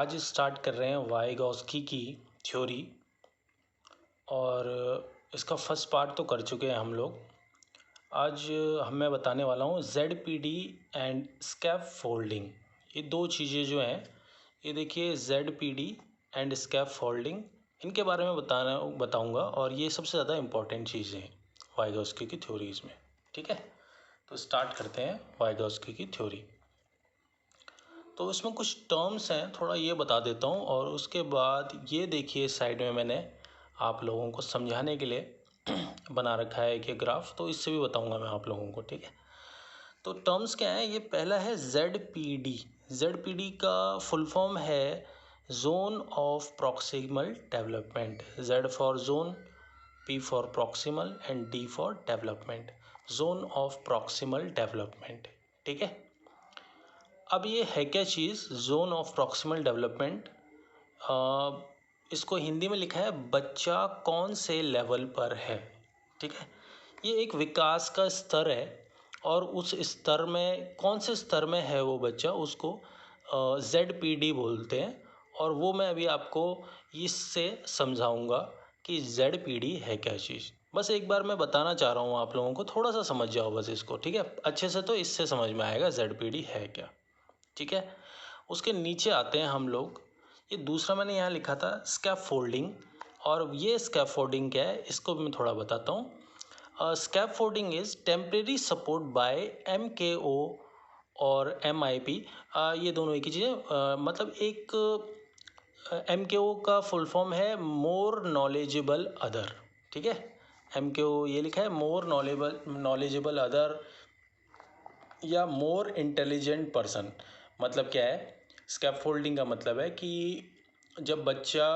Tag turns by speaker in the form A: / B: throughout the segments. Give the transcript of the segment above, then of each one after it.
A: आज स्टार्ट कर रहे हैं वाइगॉस्की की थ्योरी। और इसका फर्स्ट पार्ट तो कर चुके हैं हम लोग। आज मैं बताने वाला हूँ ZPD एंड स्कैफोल्डिंग। ये दो चीज़ें जो हैं, ये देखिए ZPD एंड स्कैफोल्डिंग, इनके बारे में बताऊँगा। और ये सबसे ज़्यादा इम्पॉर्टेंट चीज़ें हैं वाइगॉस्की की थ्योरीज़ में। ठीक है, तो स्टार्ट करते हैं वाइगॉस्की की थ्योरी। तो इसमें कुछ टर्म्स हैं, थोड़ा ये बता देता हूँ, और उसके बाद ये देखिए साइड में मैंने आप लोगों को समझाने के लिए बना रखा है एक ये ग्राफ, तो इससे भी बताऊँगा मैं आप लोगों को। ठीक है, तो टर्म्स क्या है, ये पहला है ZPD। ZPD का फुल फॉर्म है zone of proximal development. Z for zone, P for proximal and D for development. Zone of proximal development. ठीक है, अब ये है क्या चीज़, जोन ऑफ प्रॉक्सिमल डेवलपमेंट। इसको हिंदी में लिखा है बच्चा कौन से लेवल पर है। ठीक है, ये एक विकास का स्तर है, और उस स्तर में कौन से स्तर में है वो बच्चा, उसको ZPD बोलते हैं। और वो मैं अभी आपको इससे समझाऊंगा कि ZPD है क्या चीज़। बस एक बार मैं बताना चाह रहा हूँ आप लोगों को, थोड़ा सा समझ जाओ बस इसको। ठीक है, अच्छे से तो इससे समझ में आएगा ZPD है क्या। ठीक है, उसके नीचे आते हैं हम लोग। ये दूसरा मैंने यहाँ लिखा था स्कैफोल्डिंग, और ये स्कैफोल्डिंग क्या है इसको भी मैं थोड़ा बताता हूँ। Scaffolding is temporary support bye MKO और MIP। ये दोनों एक ही चीज़ें, मतलब एक MKO का फुल फॉर्म है मोर नॉलेजेबल अदर। ठीक है, MKO ये लिखा है मोर नॉलेजेबल अदर या मोर इंटेलिजेंट पर्सन। मतलब क्या है, स्कैफोल्डिंग का मतलब है कि जब बच्चा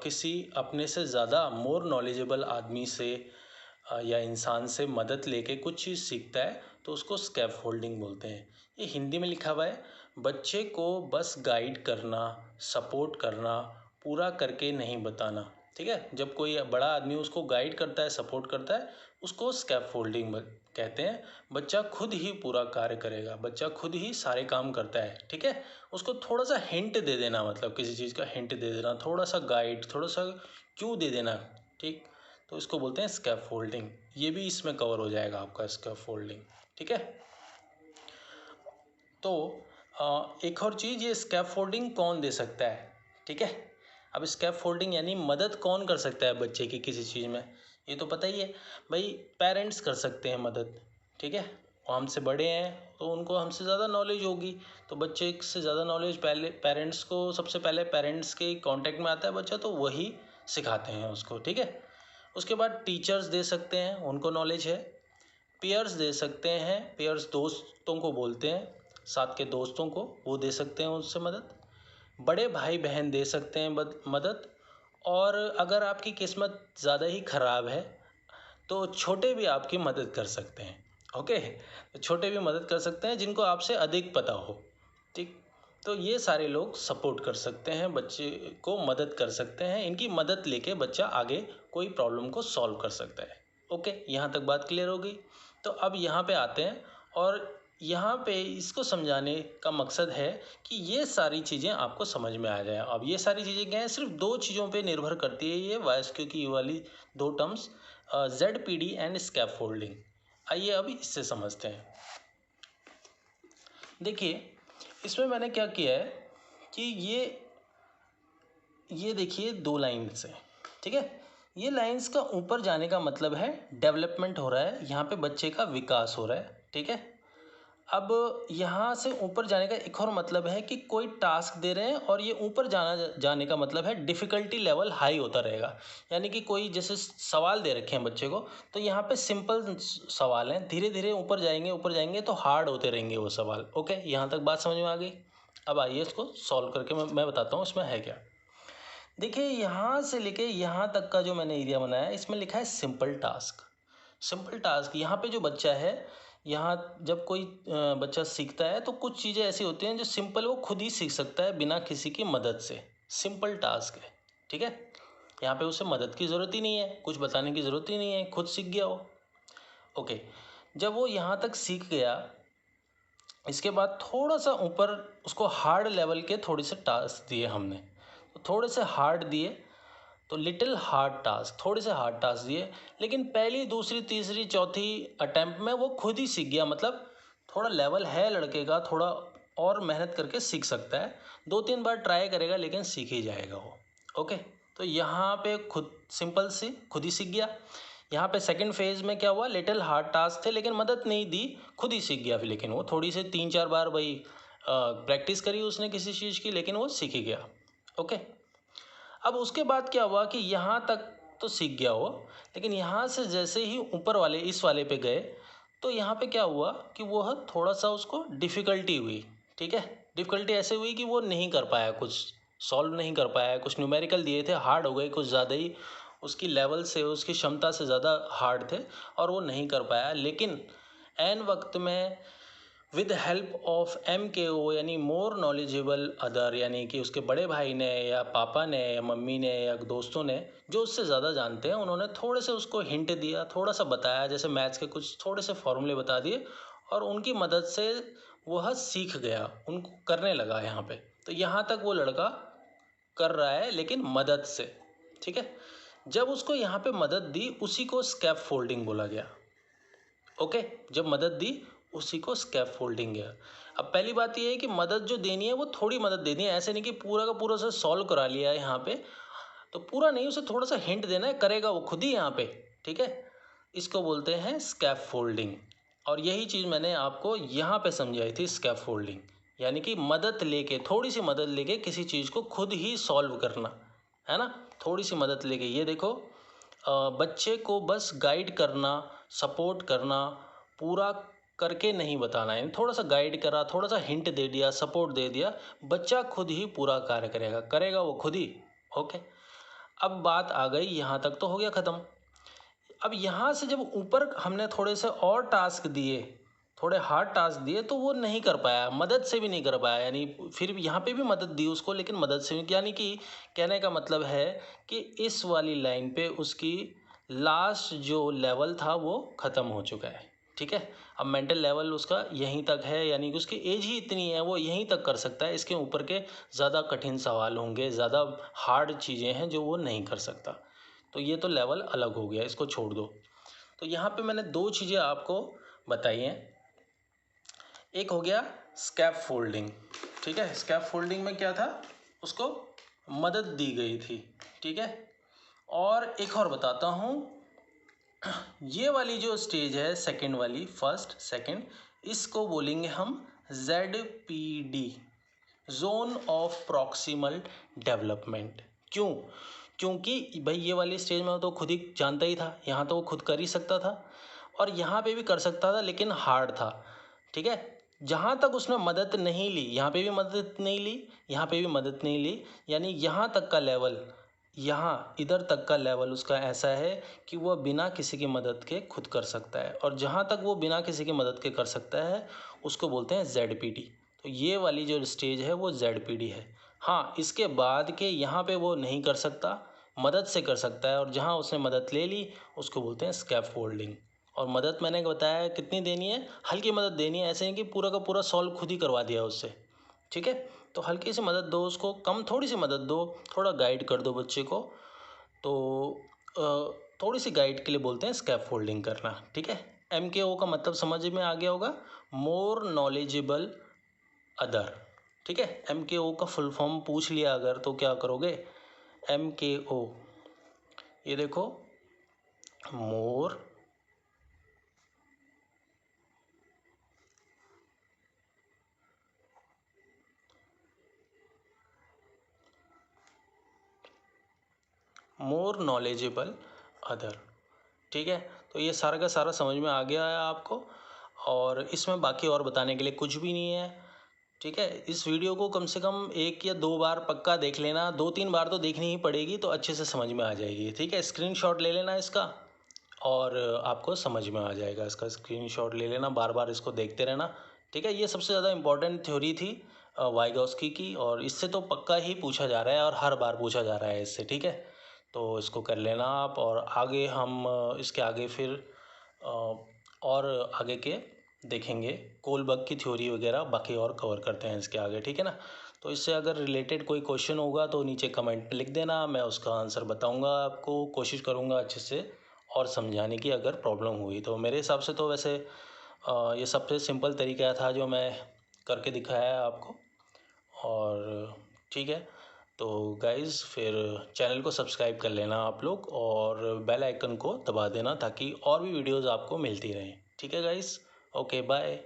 A: किसी अपने से ज़्यादा मोर नॉलेजेबल आदमी से या इंसान से मदद लेके कुछ चीज़ सीखता है, तो उसको स्कैफोल्डिंग बोलते हैं। ये हिंदी में लिखा हुआ है, बच्चे को बस गाइड करना, सपोर्ट करना, पूरा करके नहीं बताना। ठीक है, जब कोई बड़ा आदमी उसको गाइड करता है, सपोर्ट करता है, उसको स्कैफोल्डिंग कहते हैं। बच्चा खुद ही पूरा कार्य करेगा, बच्चा खुद ही सारे काम करता है। ठीक है, उसको थोड़ा सा हिंट दे देना, मतलब किसी चीज़ का हिंट दे देना, थोड़ा सा गाइड, थोड़ा सा क्यों दे देना। ठीक, तो इसको बोलते हैं स्कैफोल्डिंग। ये भी इसमें कवर हो जाएगा आपका स्कैफोल्डिंग। ठीक है, तो एक और चीज़, ये स्कैफोल्डिंग कौन दे सकता है। ठीक है, अब स्कैफोल्डिंग यानी मदद कौन कर सकता है बच्चे की किसी चीज़ में, ये तो पता ही है भाई, पेरेंट्स कर सकते हैं मदद। ठीक है, वो हमसे बड़े हैं तो उनको हमसे ज़्यादा नॉलेज होगी, तो बच्चे से ज़्यादा नॉलेज पहले पेरेंट्स को, सबसे पहले पेरेंट्स के कांटेक्ट में आता है बच्चा, तो वही सिखाते हैं उसको। ठीक है, उसके बाद टीचर्स दे सकते हैं, उनको नॉलेज है। पेयर्स दे सकते हैं, पेयर्स दोस्तों को बोलते हैं, साथ के दोस्तों को, वो दे सकते हैं उससे मदद। बड़े भाई बहन दे सकते हैं मदद। और अगर आपकी किस्मत ज़्यादा ही ख़राब है तो छोटे भी आपकी मदद कर सकते हैं। ओके, तो छोटे भी मदद कर सकते हैं जिनको आपसे अधिक पता हो। ठीक, तो ये सारे लोग सपोर्ट कर सकते हैं, बच्चे को मदद कर सकते हैं। इनकी मदद लेके बच्चा आगे कोई प्रॉब्लम को सॉल्व कर सकता है। ओके, यहाँ तक बात क्लियर हो गई। तो अब यहाँ पे आते हैं, और यहाँ पे इसको समझाने का मकसद है कि ये सारी चीज़ें आपको समझ में आ जाए। अब ये सारी चीज़ें क्या हैं, सिर्फ दो चीज़ों पे निर्भर करती है ये वाइगॉस्की की वाली दो टर्म्स, ZPD एंड स्कैफोल्डिंग। आइए अब इससे समझते हैं। देखिए, इसमें मैंने क्या किया है कि ये देखिए दो लाइन्स हैं। ठीक है, ये लाइन्स का ऊपर जाने का मतलब है डेवलपमेंट हो रहा है, यहाँ पे बच्चे का विकास हो रहा है। ठीक है, अब यहाँ से ऊपर जाने का एक और मतलब है कि कोई टास्क दे रहे हैं, और ये ऊपर जाने का मतलब है डिफ़िकल्टी लेवल हाई होता रहेगा। यानी कि कोई जैसे सवाल दे रखे हैं बच्चे को, तो यहाँ पे सिंपल सवाल हैं, धीरे धीरे ऊपर जाएंगे तो हार्ड होते रहेंगे वो सवाल। ओके, यहाँ तक बात समझ में आ गई। अब आइए इसको सॉल्व करके मैं बताता हूँ इसमें है क्या। देखिए, यहाँ से लेके यहाँ तक का जो मैंने एरिया बनाया है, इसमें लिखा है सिंपल टास्क। सिंपल टास्क, यहाँ पे जो बच्चा है, यहाँ जब कोई बच्चा सीखता है तो कुछ चीज़ें ऐसी होती हैं जो सिंपल वो खुद ही सीख सकता है बिना किसी की मदद से। सिंपल टास्क है। ठीक है, यहाँ पे उसे मदद की ज़रूरत ही नहीं है, कुछ बताने की ज़रूरत ही नहीं है, खुद सीख गया वो। ओके, जब वो यहाँ तक सीख गया, इसके बाद थोड़ा सा ऊपर उसको हार्ड लेवल के थोड़े से टास्क दिए हमने, तो थोड़े से हार्ड दिए, तो लिटिल हार्ड टास्क, थोड़े से हार्ड टास्क दिए, लेकिन पहली दूसरी तीसरी चौथी अटैम्प्ट में वो खुद ही सीख गया। मतलब थोड़ा लेवल है लड़के का, थोड़ा और मेहनत करके सीख सकता है, 2-3 बार ट्राई करेगा लेकिन सीख ही जाएगा वो। ओके, तो यहाँ पे खुद सिंपल सी खुद ही सीख गया। यहाँ पे सेकंड फेज में क्या हुआ, लिटिल हार्ड टास्क थे लेकिन मदद नहीं दी, खुद ही सीख गया फिर। लेकिन वो थोड़ी से 3-4 बार भाई प्रैक्टिस करी उसने किसी चीज़ की, लेकिन वो सीख ही गया। ओके, अब उसके बाद क्या हुआ कि यहाँ तक तो सीख गया वो, लेकिन यहाँ से जैसे ही ऊपर वाले इस वाले पे गए, तो यहाँ पे क्या हुआ कि वो थोड़ा सा उसको डिफ़िकल्टी हुई। ठीक है, डिफ़िकल्टी ऐसे हुई कि वो नहीं कर पाया, कुछ सॉल्व नहीं कर पाया, कुछ न्यूमेरिकल दिए थे हार्ड हो गए, कुछ ज़्यादा ही उसकी लेवल से, उसकी क्षमता से ज़्यादा हार्ड थे और वो नहीं कर पाया। लेकिन ऐन वक्त में विद हेल्प ऑफ MKO यानी मोर नॉलेजेबल अदर, यानी कि उसके बड़े भाई ने या पापा ने या मम्मी ने या दोस्तों ने जो उससे ज़्यादा जानते हैं, उन्होंने थोड़े से उसको हिंट दिया, थोड़ा सा बताया, जैसे मैथ्स के कुछ थोड़े से फॉर्मूले बता दिए, और उनकी मदद से वह सीख गया, उनको करने लगा यहाँ पे। तो यहाँ तक वो लड़का कर रहा है लेकिन मदद से। ठीक है, जब उसको यहाँ पे मदद दी उसी को स्कैप फोल्डिंग बोला गया। ओके, जब मदद दी उसी को स्कैप फोल्डिंग गया। अब पहली बात ये है कि मदद जो देनी है वो थोड़ी मदद देनी है, ऐसे नहीं कि पूरा का पूरा से सॉल्व करा लिया है यहाँ पे, तो पूरा नहीं, उसे थोड़ा सा हिंट देना है, करेगा वो खुद ही यहाँ पे। ठीक है, इसको बोलते हैं स्कैप फोल्डिंग। और यही चीज़ मैंने आपको यहाँ पे समझाई थी, स्कैप फोल्डिंग यानी कि मदद लेके, थोड़ी सी मदद लेके किसी चीज़ को खुद ही सॉल्व करना, है ना। थोड़ी सी मदद लेके, ये देखो बच्चे को बस गाइड करना, सपोर्ट करना, पूरा करके नहीं बताना है, थोड़ा सा गाइड करा, थोड़ा सा हिंट दे दिया, सपोर्ट दे दिया, बच्चा खुद ही पूरा कार्य करेगा, करेगा वो खुद ही। ओके, अब बात आ गई यहाँ तक तो हो गया ख़त्म। अब यहाँ से जब ऊपर हमने थोड़े से और टास्क दिए, थोड़े हार्ड टास्क दिए, तो वो नहीं कर पाया, मदद से भी नहीं कर पाया, यानी फिर यहाँ पे भी मदद दी उसको लेकिन मदद से भी, यानी कि कहने का मतलब है कि इस वाली लाइन पे उसकी लास्ट जो लेवल था वो ख़त्म हो चुका है। ठीक है, अब मेंटल लेवल उसका यहीं तक है, यानी कि उसकी एज ही इतनी है, वो यहीं तक कर सकता है, इसके ऊपर के ज़्यादा कठिन सवाल होंगे, ज़्यादा हार्ड चीज़ें हैं जो वो नहीं कर सकता। तो ये तो लेवल अलग हो गया, इसको छोड़ दो। तो यहाँ पे मैंने 2 चीज़ें आपको बताई हैं। एक हो गया स्कैप फोल्डिंग। ठीक है, स्कैप फोल्डिंग में क्या था, उसको मदद दी गई थी। ठीक है, और एक और बताता हूँ, ये वाली जो स्टेज है सेकंड वाली, फर्स्ट सेकंड, इसको बोलेंगे हम ZPD, zone of proximal development. क्यों, क्योंकि भाई ये वाली स्टेज में तो खुद ही जानता ही था, यहाँ तो वो खुद कर ही सकता था और यहाँ पे भी कर सकता था, लेकिन हार्ड था। ठीक है, जहाँ तक उसने मदद नहीं ली, यहाँ पे भी मदद नहीं ली, यहाँ पे भी मदद नहीं ली, यानी यहाँ तक का लेवल, यहाँ इधर तक का लेवल उसका ऐसा है कि वह बिना किसी की मदद के खुद कर सकता है, और जहाँ तक वो बिना किसी की मदद के कर सकता है उसको बोलते हैं ZPD। तो ये वाली जो स्टेज है वो ZPD है। हाँ, इसके बाद के यहाँ पे वो नहीं कर सकता, मदद से कर सकता है, और जहाँ उसने मदद ले ली उसको बोलते हैं स्कैप फोल्डिंग। और मदद मैंने बताया कितनी देनी है, हल्की मदद देनी है, ऐसे नहीं कि पूरा का पूरा सॉल्व खुद ही करवा दिया उससे। ठीक है, तो हल्की सी मदद दो उसको, कम थोड़ी सी मदद दो, थोड़ा गाइड कर दो बच्चे को, तो थोड़ी सी गाइड के लिए बोलते हैं स्कैप फोल्डिंग करना। ठीक है, MKO का मतलब समझ में आ गया होगा, मोर नॉलेजेबल अदर। ठीक है, MKO का फुल फॉर्म पूछ लिया अगर तो क्या करोगे, MKO, ये देखो, मोर नॉलेजेबल अदर। ठीक है, तो ये सारा का सारा समझ में आ गया है आपको, और इसमें बाकी और बताने के लिए कुछ भी नहीं है। ठीक है, इस वीडियो को कम से कम 1 या 2 बार पक्का देख लेना, 2-3 बार तो देखनी ही पड़ेगी, तो अच्छे से समझ में आ जाएगी। ठीक है, स्क्रीनशॉट ले लेना इसका और आपको समझ में आ जाएगा, इसका स्क्रीनशॉट ले लेना, बार बार इसको देखते रहना। ठीक है, ये सबसे ज़्यादा इम्पोर्टेंट थ्योरी थी वाइगॉस्की की, और इससे तो पक्का ही पूछा जा रहा है और हर बार पूछा जा रहा है इससे। ठीक है, तो इसको कर लेना आप, और आगे हम इसके आगे फिर और आगे के देखेंगे कोलबर्ग की थ्योरी वगैरह, बाकी और कवर करते हैं इसके आगे, ठीक है ना। तो इससे अगर रिलेटेड कोई क्वेश्चन होगा तो नीचे कमेंट में लिख देना, मैं उसका आंसर बताऊंगा आपको, कोशिश करूंगा अच्छे से और समझाने की अगर प्रॉब्लम हुई तो। मेरे हिसाब से तो वैसे ये सबसे सिंपल तरीका था जो मैं करके दिखाया है आपको। और ठीक है, तो गाइज़ फिर चैनल को सब्सक्राइब कर लेना आप लोग और बेल आइकन को दबा देना ताकि और भी वीडियोज़ आपको मिलती रहें। ठीक है गाइज़, ओके बाय।